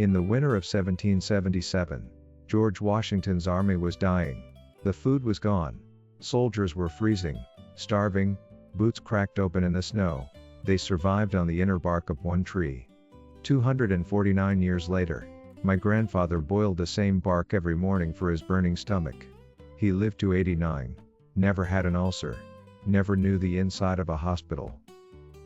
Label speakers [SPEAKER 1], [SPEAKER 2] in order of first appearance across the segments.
[SPEAKER 1] In the winter of 1777, George Washington's army was dying. The food was gone. Soldiers were freezing, starving, boots cracked open in the snow. They survived on the inner bark of one tree. 249 years later, my grandfather boiled the same bark every morning for his burning stomach. He lived to 89, never had an ulcer, never knew the inside of a hospital.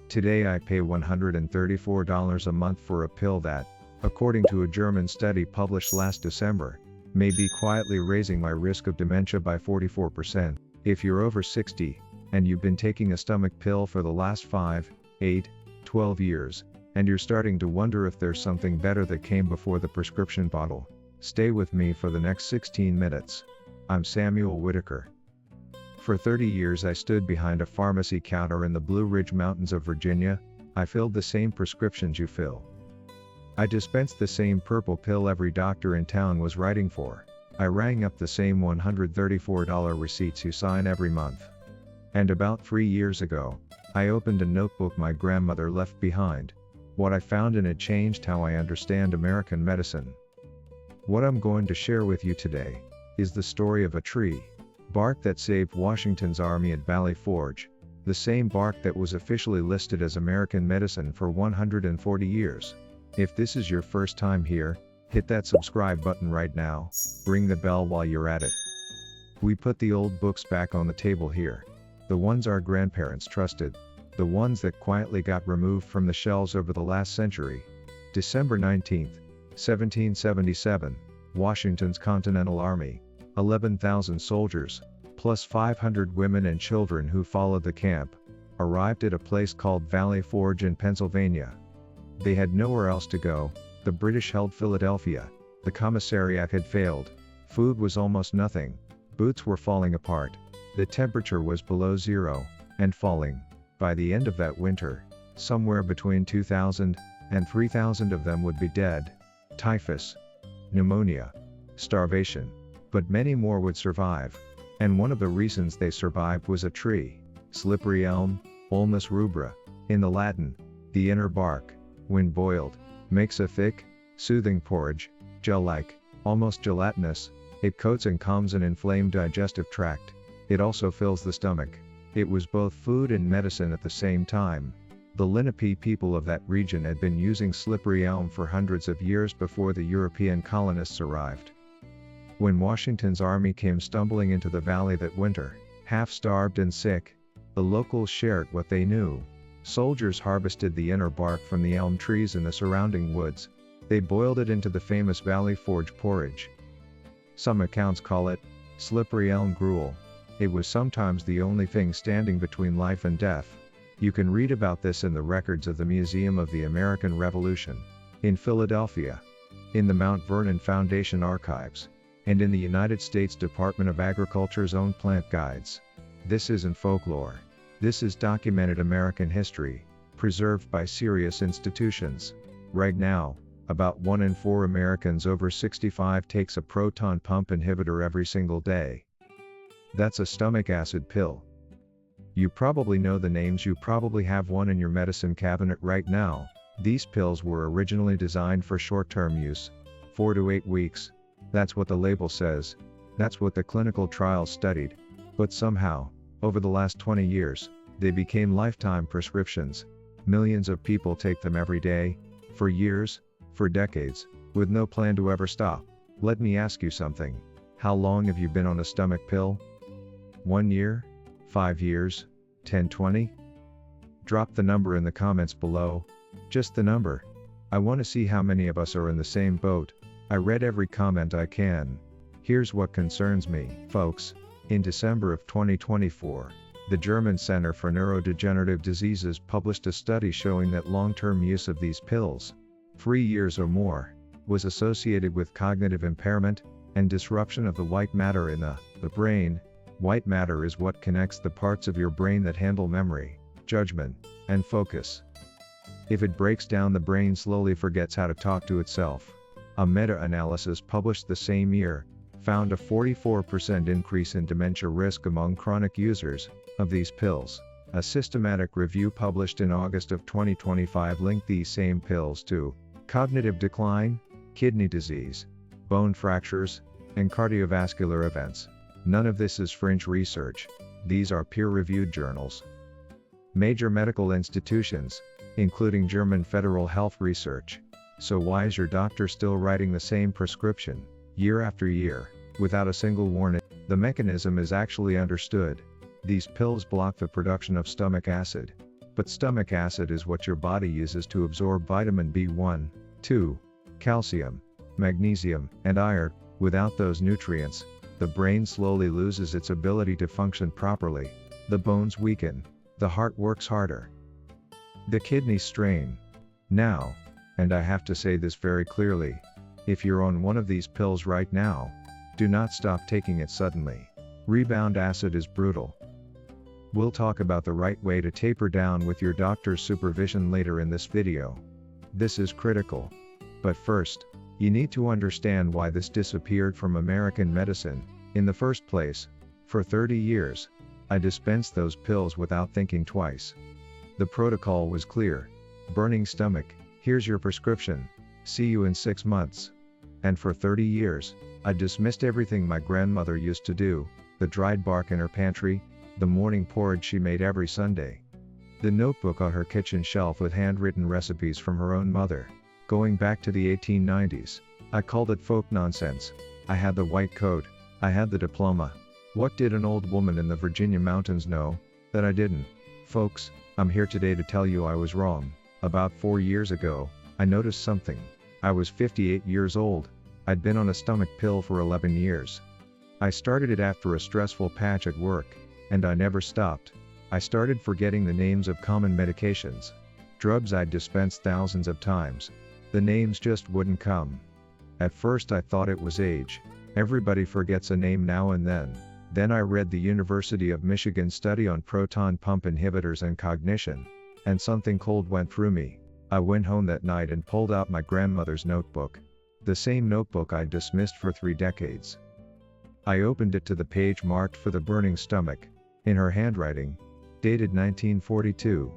[SPEAKER 1] Today I pay $134 a month for a pill that, according to a German study published last December, may be quietly raising my risk of dementia by 44%. If you're over 60, and you've been taking a stomach pill for the last 5, 8, 12 years, and you're starting to wonder if there's something better that came before the prescription bottle, stay with me for the next 16 minutes. I'm Samuel Whitaker. For 30 years I stood behind a pharmacy counter in the Blue Ridge Mountains of Virginia. I filled the same prescriptions you fill. I dispensed the same purple pill every doctor in town was writing for. I rang up the same $134 receipts you sign every month. And about 3 years ago, I opened a notebook my grandmother left behind. What I found in it changed how I understand American medicine. What I'm going to share with you today is the story of a tree bark that saved Washington's army at Valley Forge, the same bark that was officially listed as American medicine for 140 years. If this is your first time here, hit that subscribe button right now, ring the bell while you're at it. We put the old books back on the table here. The ones our grandparents trusted. The ones that quietly got removed from the shelves over the last century. December 19, 1777, Washington's Continental Army, 11,000 soldiers, plus 500 women and children who followed the camp, arrived at a place called Valley Forge in Pennsylvania. They had nowhere else to go. The British held Philadelphia. The commissariat had failed. Food was almost nothing. Boots were falling apart. The temperature was below zero, and falling. By the end of that winter, somewhere between 2,000 and 3,000 of them would be dead. Typhus, pneumonia, starvation. But many more would survive. And one of the reasons they survived was a tree, slippery elm, Ulmus rubra. In the Latin, the inner bark, when boiled, makes a thick, soothing porridge, gel-like, almost gelatinous. It coats and calms an inflamed digestive tract. It also fills the stomach. It was both food and medicine at the same time. The Lenape people of that region had been using slippery elm for hundreds of years before the European colonists arrived. When Washington's army came stumbling into the valley that winter, half-starved and sick, the locals shared what they knew. Soldiers harvested the inner bark from the elm trees in the surrounding woods. They boiled it into the famous Valley Forge porridge. Some accounts call it slippery elm gruel. It was sometimes the only thing standing between life and death. You can read about this in the records of the Museum of the American Revolution, in Philadelphia, in the Mount Vernon Foundation archives, and in the United States Department of Agriculture's own plant guides. This isn't folklore. This is documented American history, preserved by serious institutions. Right now, about 1 in 4 Americans over 65 takes a proton pump inhibitor every single day. That's a stomach acid pill. You probably know the names. You probably have one in your medicine cabinet right now. These pills were originally designed for short-term use, 4 to 8 weeks. That's what the label says. That's what the clinical trials studied. But somehow, over the last 20 years, they became lifetime prescriptions. Millions of people take them every day, for years, for decades, with no plan to ever stop. Let me ask you something. How long have you been on a stomach pill? 1 year? 5 years? 10, 20? Drop the number in the comments below. Just the number. I want to see how many of us are in the same boat. I read every comment I can. Here's what concerns me, folks. In December of 2024, the German Center for Neurodegenerative Diseases published a study showing that long-term use of these pills, 3 years or more, was associated with cognitive impairment and disruption of the white matter in the brain. White matter is what connects the parts of your brain that handle memory, judgment, and focus. If it breaks down, the brain slowly forgets how to talk to itself. A meta-analysis published the same year found a 44% increase in dementia risk among chronic users of these pills. A systematic review published in August of 2025 linked these same pills to cognitive decline, kidney disease, bone fractures, and cardiovascular events. None of this is fringe research. These are peer-reviewed journals. Major medical institutions, including German Federal Health Research. So why is your doctor still writing the same prescription, year after year, without a single warning? The mechanism is actually understood. These pills block the production of stomach acid. But stomach acid is what your body uses to absorb vitamin B1, 2, calcium, magnesium, and iron. Without those nutrients, the brain slowly loses its ability to function properly, the bones weaken, the heart works harder, the kidneys strain. Now, and I have to say this very clearly, if you're on one of these pills right now, do not stop taking it suddenly. Rebound acid is brutal. We'll talk about the right way to taper down with your doctor's supervision later in this video. This is critical. But first, you need to understand why this disappeared from American medicine. In the first place, for 30 years, I dispensed those pills without thinking twice. The protocol was clear. Burning stomach, here's your prescription, see you in 6 months. And for 30 years, I dismissed everything my grandmother used to do, the dried bark in her pantry, the morning porridge she made every Sunday, the notebook on her kitchen shelf with handwritten recipes from her own mother. Going back to the 1890s, I called it folk nonsense. I had the white coat, I had the diploma. What did an old woman in the Virginia mountains know that I didn't? Folks, I'm here today to tell you I was wrong. About 4 years ago, I noticed something. I was 58 years old. I'd been on a stomach pill for 11 years. I started it after a stressful patch at work, and I never stopped. I started forgetting the names of common medications. Drugs I'd dispensed thousands of times. The names just wouldn't come. At first I thought it was age. Everybody forgets a name now and then. Then I read the University of Michigan study on proton pump inhibitors and cognition, and something cold went through me. I went home that night and pulled out my grandmother's notebook. The same notebook I'd dismissed for 3 decades. I opened it to the page marked for the burning stomach, in her handwriting, dated 1942.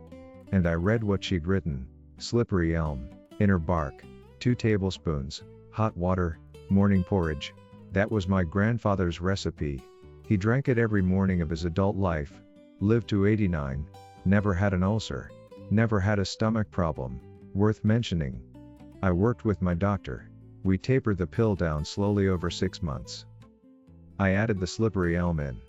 [SPEAKER 1] And I read what she'd written. Slippery elm, inner bark, 2 tablespoons, hot water, morning porridge. That was my grandfather's recipe. He drank it every morning of his adult life, lived to 89, never had an ulcer, never had a stomach problem. Worth mentioning. I worked with my doctor. We tapered the pill down slowly over 6 months. I added the slippery elm in.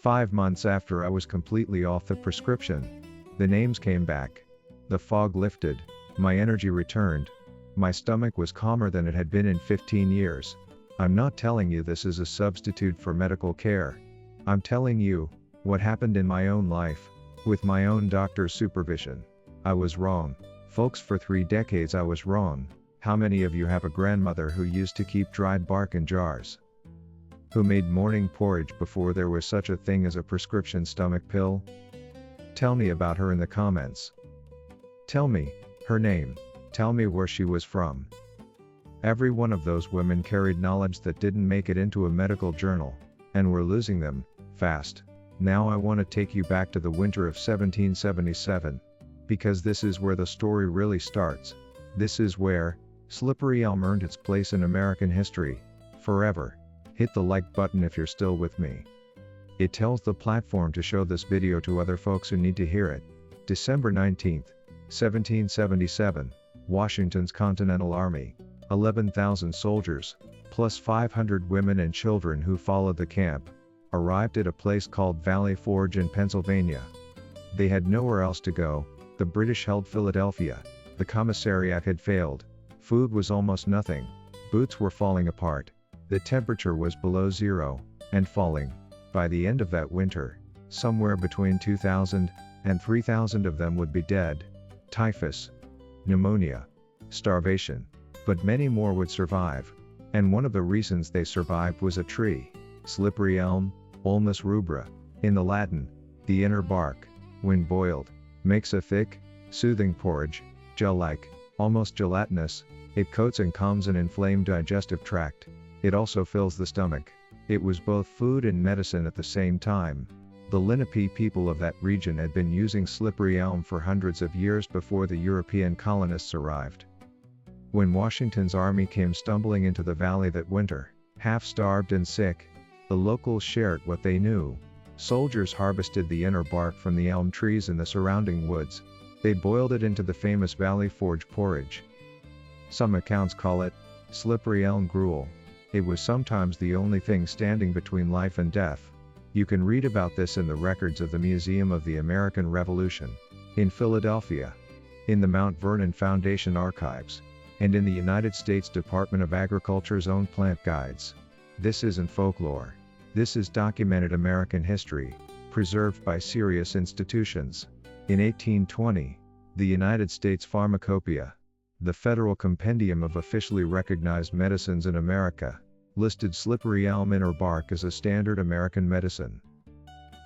[SPEAKER 1] 5 months after I was completely off the prescription, the names came back. The fog lifted, my energy returned, my stomach was calmer than it had been in 15 years. I'm not telling you this is a substitute for medical care. I'm telling you what happened in my own life, with my own doctor's supervision. I was wrong. Folks, for 3 decades I was wrong. How many of you have a grandmother who used to keep dried bark in jars? Who made morning porridge before there was such a thing as a prescription stomach pill? Tell me about her in the comments. Tell me her name. Tell me where she was from. Every one of those women carried knowledge that didn't make it into a medical journal, and we're losing them, fast. Now I want to take you back to the winter of 1777, because this is where the story really starts. This is where slippery elm earned its place in American history, forever. Hit the like button if you're still with me. It tells the platform to show this video to other folks who need to hear it. December 19, 1777, Washington's Continental Army, 11,000 soldiers, plus 500 women and children who followed the camp, arrived at a place called Valley Forge in Pennsylvania. They had nowhere else to go. The British held Philadelphia. The commissariat had failed. Food was almost nothing. Boots were falling apart. The temperature was below zero, and falling. By the end of that winter, somewhere between 2,000 and 3,000 of them would be dead. Typhus, pneumonia, starvation. But many more would survive. And one of the reasons they survived was a tree. Slippery elm, Ulmus rubra. In the Latin, the inner bark, when boiled, makes a thick, soothing porridge, gel-like, almost gelatinous. It coats and calms an inflamed digestive tract. It also fills the stomach. It was both food and medicine at the same time. The Lenape people of that region had been using slippery elm for hundreds of years before the European colonists arrived. When Washington's army came stumbling into the valley that winter, half-starved and sick, the locals shared what they knew. Soldiers harvested the inner bark from the elm trees in the surrounding woods. They boiled it into the famous Valley Forge porridge. Some accounts call it slippery elm gruel. It was sometimes the only thing standing between life and death. You can read about this in the records of the Museum of the American Revolution, in Philadelphia, in the Mount Vernon Foundation archives, and in the United States Department of Agriculture's own plant guides. This isn't folklore. This is documented American history, preserved by serious institutions. In 1820, the United States Pharmacopoeia, the federal compendium of officially recognized medicines in America, listed slippery elm inner bark as a standard American medicine.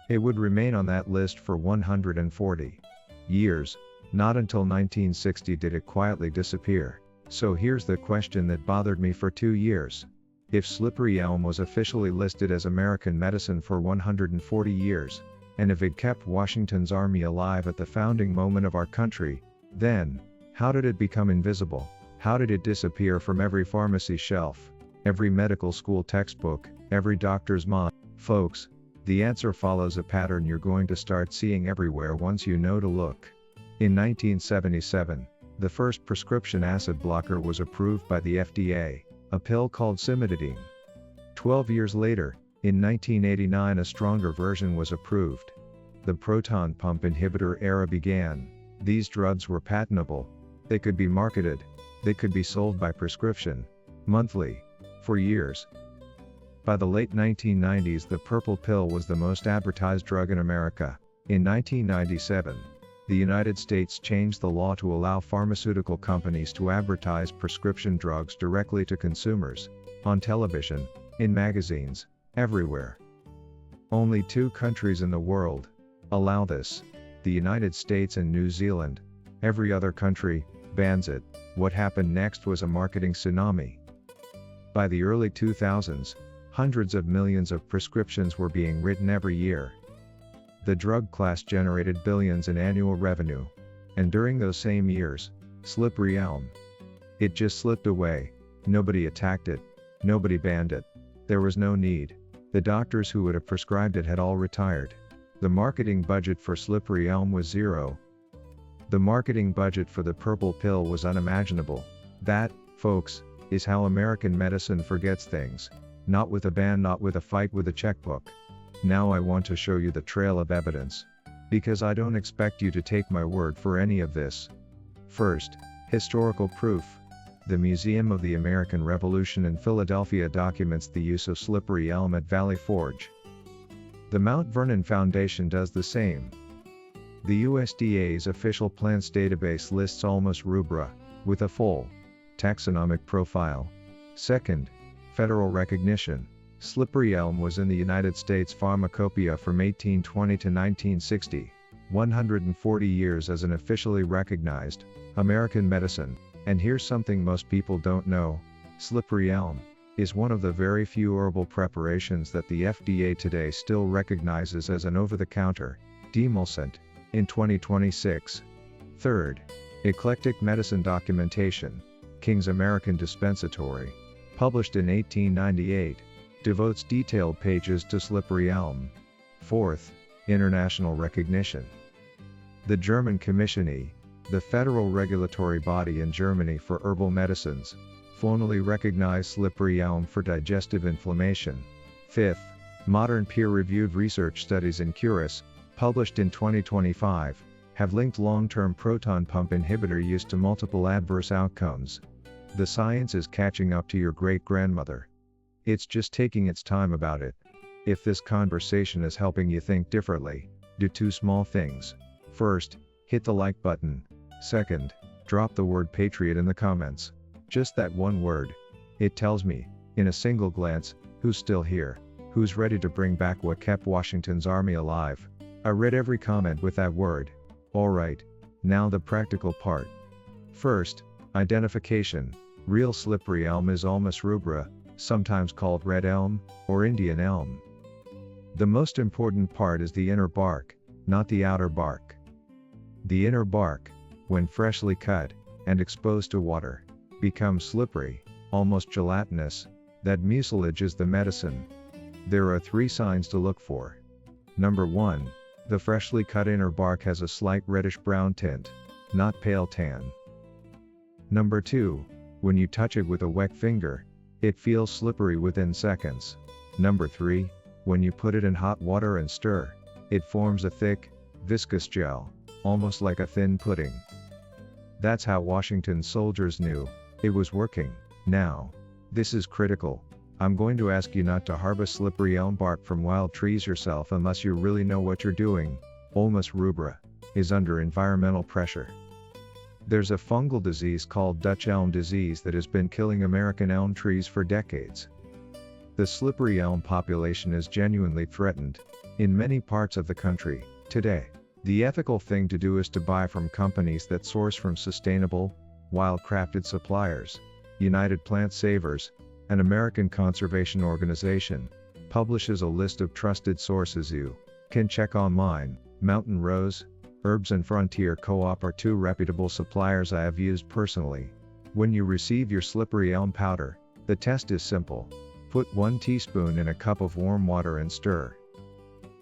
[SPEAKER 1] It would remain on that list for 140 years. Not until 1960 did it quietly disappear. So here's the question that bothered me for 2 years. If slippery elm was officially listed as American medicine for 140 years, and if it kept Washington's army alive at the founding moment of our country, then, how did it become invisible? How did it disappear from every pharmacy shelf, every medical school textbook, every doctor's mind? Folks, the answer follows a pattern you're going to start seeing everywhere once you know to look. In 1977, the first prescription acid blocker was approved by the FDA, a pill called cimetidine. 12 years later, in 1989, a stronger version was approved. The proton pump inhibitor era began. These drugs were patentable. They could be marketed. They could be sold by prescription, monthly, for years. By the late 1990s, the purple pill was the most advertised drug in America. In 1997, the United States changed the law to allow pharmaceutical companies to advertise prescription drugs directly to consumers, on television, in magazines, everywhere. Only 2 countries in the world allow this: the United States and New Zealand. Every other country bans it. What happened next was a marketing tsunami. By the early 2000s, hundreds of millions of prescriptions were being written every year. The drug class generated billions in annual revenue. And during those same years, slippery elm, it just slipped away. Nobody attacked it. Nobody banned it. There was no need. The doctors who would have prescribed it had all retired. The marketing budget for slippery elm was zero. The marketing budget for the purple pill was unimaginable. That, folks, is how American medicine forgets things. Not with a ban, not with a fight with a checkbook. Now I want to show you the trail of evidence. Because I don't expect you to take my word for any of this. First, historical proof. The Museum of the American Revolution in Philadelphia documents the use of slippery elm at Valley Forge. The Mount Vernon Foundation does the same. The USDA's official plants database lists Ulmus rubra, with a full taxonomic profile. Second, federal recognition. Slippery elm was in the United States Pharmacopoeia from 1820 to 1960, 140 years as an officially recognized American medicine. And here's something most people don't know: slippery elm is one of the very few herbal preparations that the FDA today still recognizes as an over-the-counter demulcent in 2026. Third, eclectic medicine documentation. King's American Dispensatory, published in 1898, devotes detailed pages to slippery elm. Fourth, international recognition. The German Commission E, the federal regulatory body in Germany for herbal medicines, formally recognized slippery elm for digestive inflammation. Fifth, modern peer-reviewed research studies in Curis, published in 2025, have linked long-term proton pump inhibitor use to multiple adverse outcomes. The science is catching up to your great-grandmother. It's just taking its time about it. If this conversation is helping you think differently, do 2 small things. First, hit the like button. Second, drop the word patriot in the comments. Just that one word. It tells me, in a single glance, who's still here, who's ready to bring back what kept Washington's army alive. I read every comment with that word. Alright, now the practical part. First, identification. Real slippery elm is Ulmus rubra, sometimes called red elm, or Indian elm. The most important part is the inner bark, not the outer bark. The inner bark, when freshly cut, and exposed to water, becomes slippery, almost gelatinous. That mucilage is the medicine. There are 3 signs to look for. Number 1. The freshly cut inner bark has a slight reddish-brown tint, not pale tan. Number 2. When you touch it with a wet finger, it feels slippery within seconds. Number 3. When you put it in hot water and stir, it forms a thick, viscous gel, almost like a thin pudding. That's how Washington's soldiers knew it was working. Now, this is critical. I'm going to ask you not to harvest slippery elm bark from wild trees yourself unless you really know what you're doing. Ulmus rubra is under environmental pressure. There's a fungal disease called Dutch elm disease that has been killing American elm trees for decades. The slippery elm population is genuinely threatened in many parts of the country today. The ethical thing to do is to buy from companies that source from sustainable, wild-crafted suppliers. United Plant Savers, an American conservation organization, publishes a list of trusted sources you can check online. Mountain Rose, Herbs and Frontier Co-op are 2 reputable suppliers I have used personally. When you receive your slippery elm powder, the test is simple. Put 1 teaspoon in a cup of warm water and stir.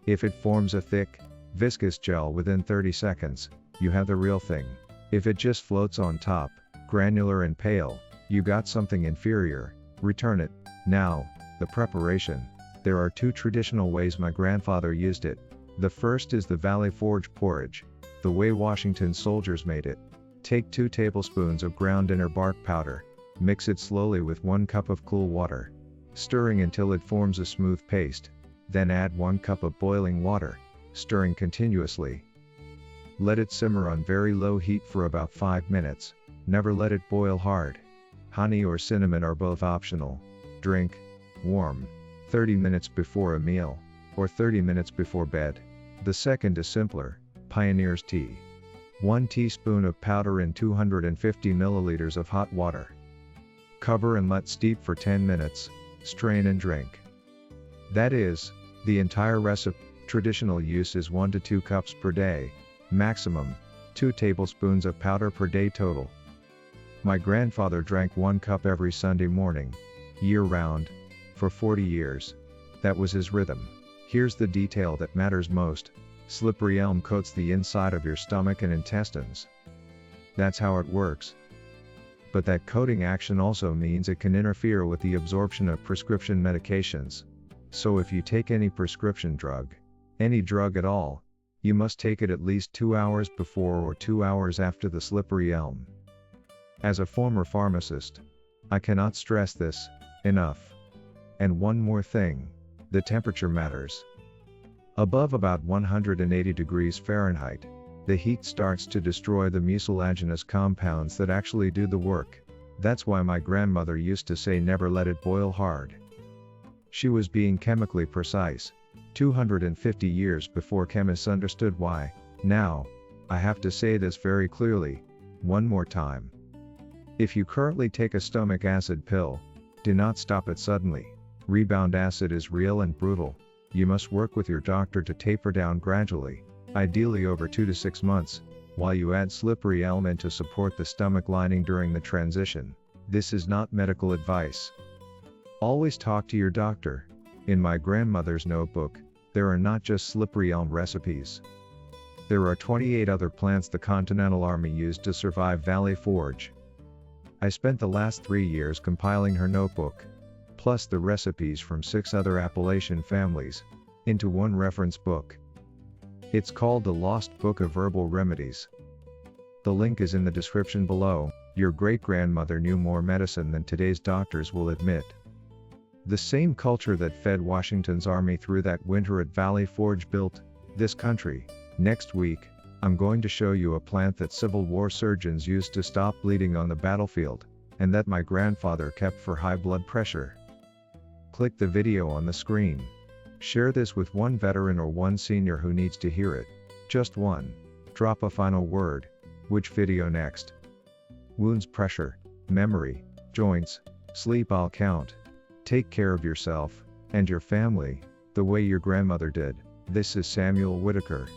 [SPEAKER 1] If it forms a thick, viscous gel within 30 seconds, you have the real thing. If it just floats on top, granular and pale, you got something inferior. Return it. Now, the preparation. There are 2 traditional ways my grandfather used it. The first is the Valley Forge porridge, the way Washington soldiers made it. Take 2 tablespoons of ground inner bark powder, mix it slowly with 1 cup of cool water, stirring until it forms a smooth paste. Then add 1 cup of boiling water, stirring continuously. Let it simmer on very low heat for about 5 minutes. Never let it boil hard. Honey or cinnamon are both optional. Drink warm 30 minutes before a meal, or 30 minutes before bed. The second is simpler. Pioneer's tea. 1 teaspoon of powder in 250 milliliters of hot water. Cover and let steep for 10 minutes. Strain and drink. That is the entire recipe. Traditional use is 1 to 2 cups per day. Maximum 2 tablespoons of powder per day total. My grandfather drank 1 cup every Sunday morning, year-round, for 40 years. That was his rhythm. Here's the detail that matters most. Slippery elm coats the inside of your stomach and intestines. That's how it works. But that coating action also means it can interfere with the absorption of prescription medications. So if you take any prescription drug, any drug at all, you must take it at least 2 hours before or 2 hours after the slippery elm. As a former pharmacist, I cannot stress this enough. And one more thing, the temperature matters. Above about 180 degrees Fahrenheit, the heat starts to destroy the mucilaginous compounds that actually do the work. That's why my grandmother used to say never let it boil hard. She was being chemically precise, 250 years before chemists understood why. Now, I have to say this very clearly, one more time. If you currently take a stomach acid pill, do not stop it suddenly. Rebound acid is real and brutal. You must work with your doctor to taper down gradually, ideally over 2 to 6 months, while you add slippery elm to support the stomach lining during the transition. This is not medical advice. Always talk to your doctor. In my grandmother's notebook, there are not just slippery elm recipes. There are 28 other plants the Continental Army used to survive Valley Forge. I spent the last 3 years compiling her notebook, plus the recipes from 6 other Appalachian families, into one reference book. It's called The Lost Book of Herbal Remedies. The link is in the description below. Your great-grandmother knew more medicine than today's doctors will admit. The same culture that fed Washington's army through that winter at Valley Forge built this country. Next week, I'm going to show you a plant that Civil War surgeons used to stop bleeding on the battlefield, and that my grandfather kept for high blood pressure. Click the video on the screen. Share this with one veteran or one senior who needs to hear it. Just one. Drop a final word. Which video next? Wounds, pressure, memory, joints, sleep, I'll count. Take care of yourself and your family, the way your grandmother did. This is Samuel Whitaker.